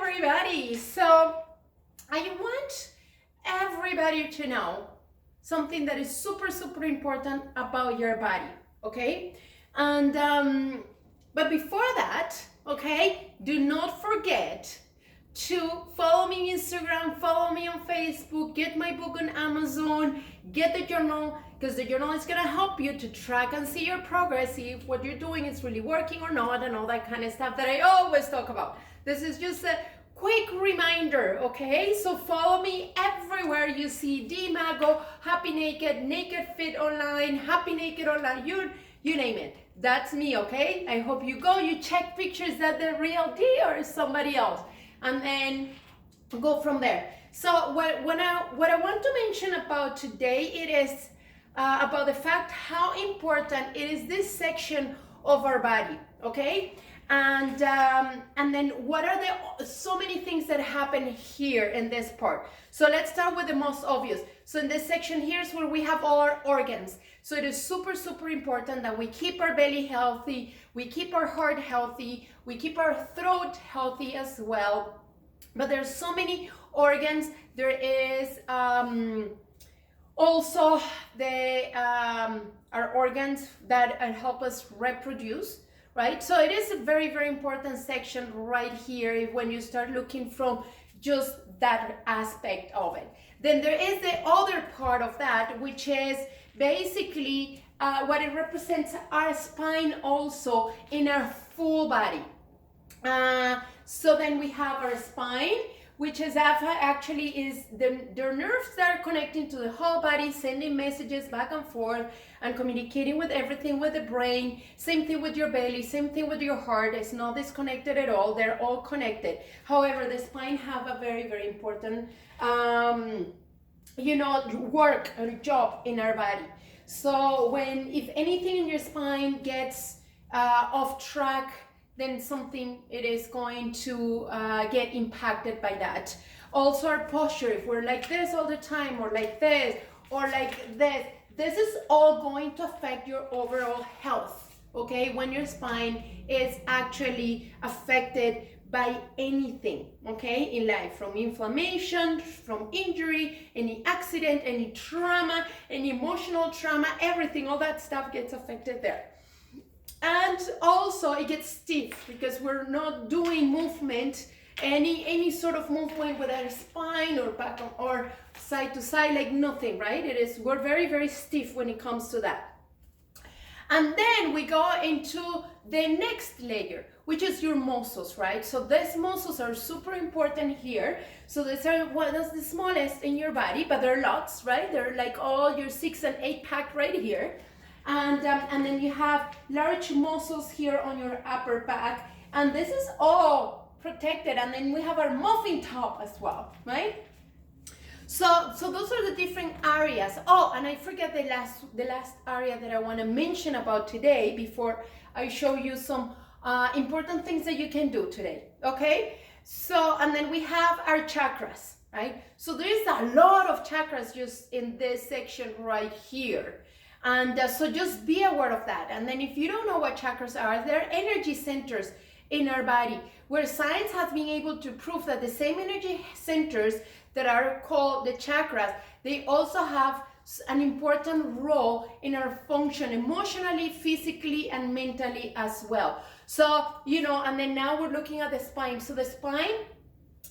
everybody. So I want everybody to know something that is super important about your body, okay? And but before that, okay, do not forget to follow me on Instagram, follow me on Facebook, get my book on Amazon, get the journal, because the journal is gonna help you to track and see your progress, see if what you're doing is really working or not, and all that kind of stuff that I always talk about. This is just a quick reminder, okay? So follow me everywhere you see DMago, Happy Naked, Naked Fit Online, Happy Naked Online, you name it. That's me, okay? I hope you go, you check pictures that the real D or somebody else, and then go from there. So what I want to mention about today, it is about the fact how important it is this section of our body, okay? And then what are the so many things that happen here in this part. So let's start with the most obvious. So in this section here is where we have all our organs. So it is super important that we keep our belly healthy, we keep our heart healthy, we keep our throat healthy as well. But there's so many organs. There is also the our organs that help us reproduce, right? So it is a very important section right here when you start looking from just that aspect of it. Then there is the other part of that, which is basically what it represents our spine also in our full body. So then we have our spine, which is actually is the nerves that are connecting to the whole body, sending messages back and forth and communicating with everything with the brain. Same thing with your belly, same thing with your heart. It's not disconnected at all. They're all connected. However, the spine have a very important work or job in our body. So if anything in your spine gets off track, then something it is going to get impacted by that. Also our posture, if we're like this all the time, or like this, or like this is all going to affect your overall health, okay? When your spine is actually affected by anything, okay, in life, from inflammation, from injury, any accident, any trauma, any emotional trauma, everything, all that stuff gets affected there. And also it gets stiff because we're not doing movement, any sort of movement with our spine or back or side to side, like nothing, right? We're very stiff when it comes to that. And then we go into the next layer, which is your muscles, right? So these muscles are super important here. So these are one of the smallest in your body, but there are lots, right? They're like all your 6 and 8 pack right here. And then you have large muscles here on your upper back, and this is all protected. And then we have our muffin top as well, right? So those are the different areas. Oh, and I forget the last area that I want to mention about today before I show you some important things that you can do today, okay? So, and then we have our chakras, right? So there is a lot of chakras just in this section right here. And so just be aware of that. And then if you don't know what chakras are, they're energy centers in our body, where science has been able to prove that the same energy centers that are called the chakras, they also have an important role in our function emotionally, physically, and mentally as well. So, and then now we're looking at the spine. So the spine,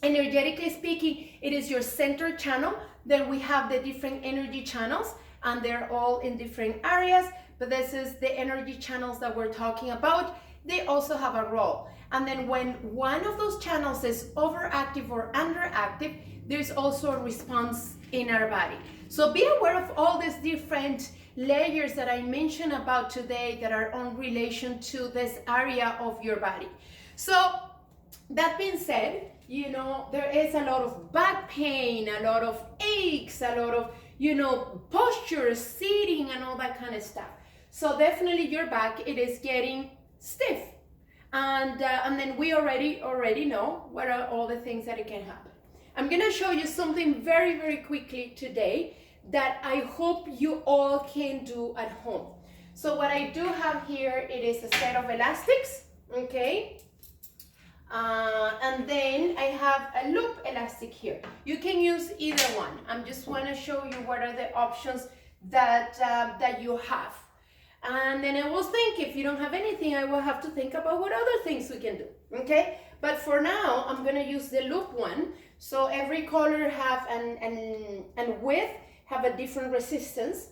energetically speaking, it is your center channel. Then we have the different energy channels, and they're all in different areas, but this is the energy channels that we're talking about. They also have a role. And then when one of those channels is overactive or underactive, there's also a response in our body. So be aware of all these different layers that I mentioned about today that are on relation to this area of your body. So that being said, there is a lot of back pain, a lot of aches, a lot of posture, seating, and all that kind of stuff. So definitely your back, it is getting stiff. And then we already know what are all the things that it can happen. I'm gonna show you something very quickly today that I hope you all can do at home. So what I do have here, it is a set of elastics, okay? And And then I have a loop elastic here. You can use either one. I just want to show you what are the options that you have. And then I will think, if you don't have anything, I will have to think about what other things we can do, okay? But for now, I'm gonna use the loop one. So every color have and width have a different resistance,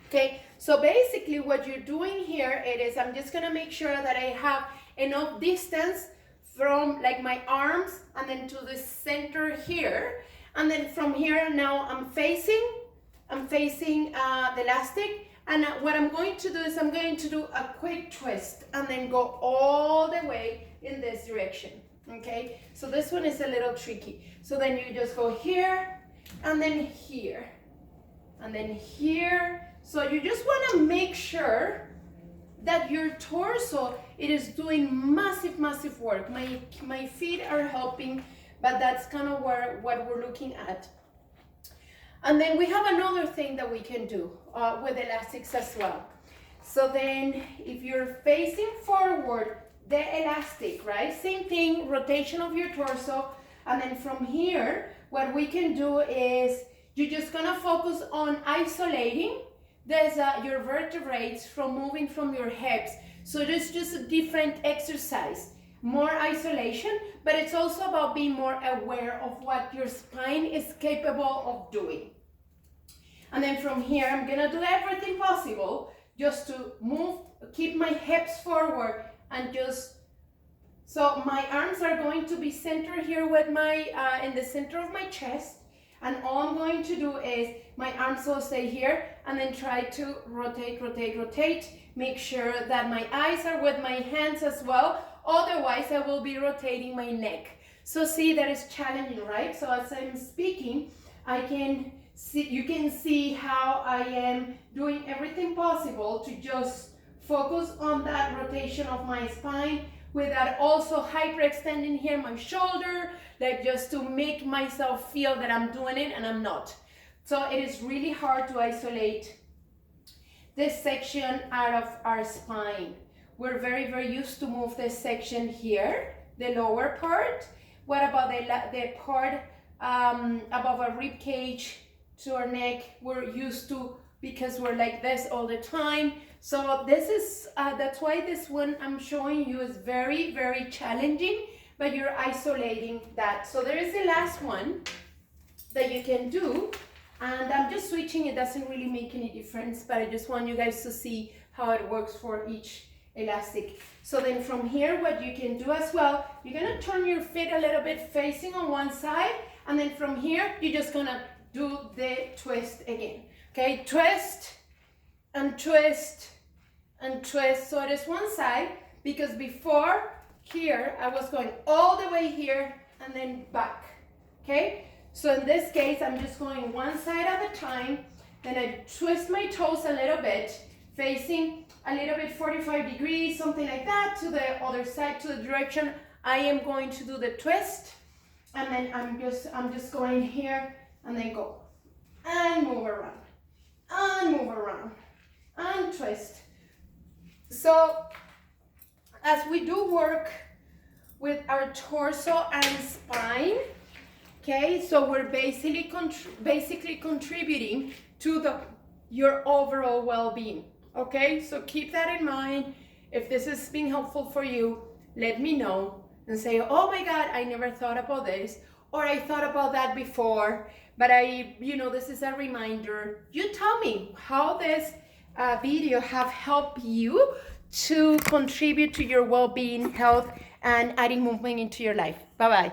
okay? So basically what you're doing here, it is, I'm just gonna make sure that I have enough distance from like my arms and then to the center here. And then from here, now I'm facing the elastic. And what I'm going to do is I'm going to do a quick twist and then go all the way in this direction, okay? So this one is a little tricky. So then you just go here and then here and then here. So you just want to make sure that your torso, it is doing massive work. My feet are helping, but that's kind of what we're looking at. And then we have another thing that we can do with elastics as well. So then if you're facing forward, the elastic, right? Same thing, rotation of your torso. And then from here, what we can do is you're just gonna focus on isolating your vertebrae from moving from your hips. So it's just a different exercise. More isolation, but it's also about being more aware of what your spine is capable of doing. And then from here, I'm gonna do everything possible just to move, keep my hips forward, and just, so my arms are going to be centered here with my, in the center of my chest, and all I'm going to do is, my arms will stay here, and then try to rotate, make sure that my eyes are with my hands as well. Otherwise, I will be rotating my neck. So see, that is challenging, right? So as I'm speaking, you can see how I am doing everything possible to just focus on that rotation of my spine without also hyperextending here my shoulder, like just to make myself feel that I'm doing it and I'm not. So it is really hard to isolate this section out of our spine. We're very used to move this section here, the lower part. What about the part above our rib cage to our neck? We're used to, because we're like this all the time. So this is, that's why this one I'm showing you is very challenging, but you're isolating that. So there is the last one that you can do. And I'm just switching, it doesn't really make any difference, but I just want you guys to see how it works for each elastic. So then from here, what you can do as well, you're gonna turn your feet a little bit facing on one side, and then from here, you're just gonna do the twist again. Okay, twist and twist and twist. So it is one side, because before here, I was going all the way here and then back, okay? So in this case, I'm just going one side at a time, then I twist my toes a little bit, facing a little bit 45 degrees, something like that, to the other side, to the direction I am going to do the twist. And then I'm just going here and then go and move around and move around and twist. So as we do work with our torso and spine, okay, so we're basically contributing to your overall well-being. Okay, so keep that in mind. If this has been helpful for you, let me know and say, oh my God, I never thought about this, or I thought about that before, but this is a reminder. You tell me how this video have helped you to contribute to your well-being, health, and adding movement into your life. Bye-bye.